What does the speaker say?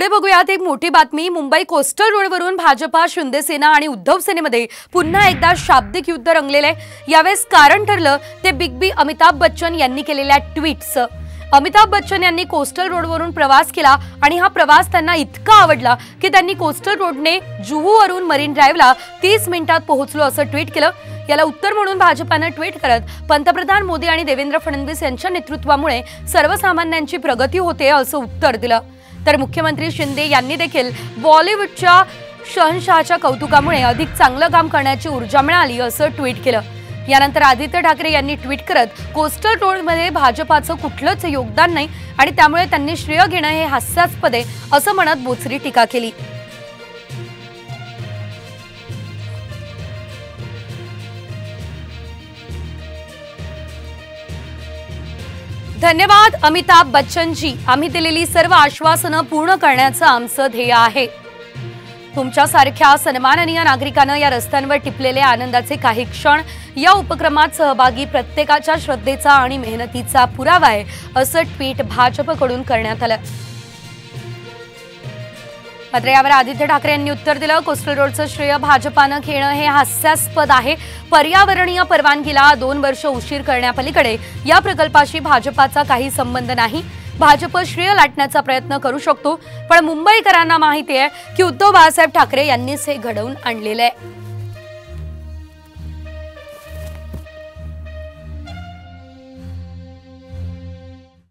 पुढे बघूयात एक मोठी बातमी। मुंबई कोस्टल रोडवरून भाजपा, शिंदे सेना आणि उद्धव सेनेमध्ये पुन्हा एकदा शाब्दिक युद्ध रंगलेले। यावेळेस कारण ठरलं ते बिग बी अमिताभ बच्चन यांनी केलेल्या ट्विट्स। अमिताभ बच्चन यांनी कोस्टल रोडवरून प्रवास केला आणि हा प्रवास त्यांना इतका आवडला की त्यांनी कोस्टल रोडने जुहूवरून मरीन ड्राइव्हला 30 मिनिटात पोहोचलो असं ट्विट केलं। याला उत्तर म्हणून भाजपाने ट्विट करत पंतप्रधान मोदी आणि देवेंद्र फडणवीस यांच्या नेतृत्वामुळे सर्वसामान्यांची प्रगती होते असं उत्तर दिलं। तर मुख्यमंत्री शिंदे यांनी देखील बॉलिवूडच्या शहंशाहच्या कौतुकामुळे अधिक चांगलं काम करण्याची ऊर्जा मिळाली असं ट्विट केलं। यानंतर आदित्य ठाकरे यांनी ट्विट करत कोस्टल रोडमध्ये भाजपाचं कुठलंच योगदान नाही आणि त्यामुळे त्यांनी श्रेय घेणं हे हास्यास्पद आहे असं म्हणत बोचरी टीका केली। धन्यवाद अमिताभ बच्चन जी, आम्ही दिलेली सर्व आश्वासनं पूर्ण करण्याचं आमचं ध्येय आहे। तुमच्यासारख्या सन्माननीय नागरिकांना या रस्त्यांवर टिपलेले आनंदाचे काही क्षण या उपक्रमात सहभागी प्रत्येकाच्या श्रद्धेचा आणि मेहनतीचा पुरावा आहे असं ट्विट भाजपकडून करण्यात आलं। मात्र यावर आदित्य ठाकरे यांनी उत्तर दिलं, कोस्टल रोडचं श्रेय भाजपानं घेणं हे हास्यास्पद आहे। पर्यावरणीय परवानगीला 2 वर्ष उशीर करण्यापलीकडे या प्रकल्पाशी भाजपाचा काही संबंध नाही। भाजप श्रेय लाटण्याचा प्रयत्न करू शकतो, पण मुंबईकरांना माहिती आहे की उद्धव बाळासाहेब ठाकरे यांनीच हे घडवून आणलेलं आहे।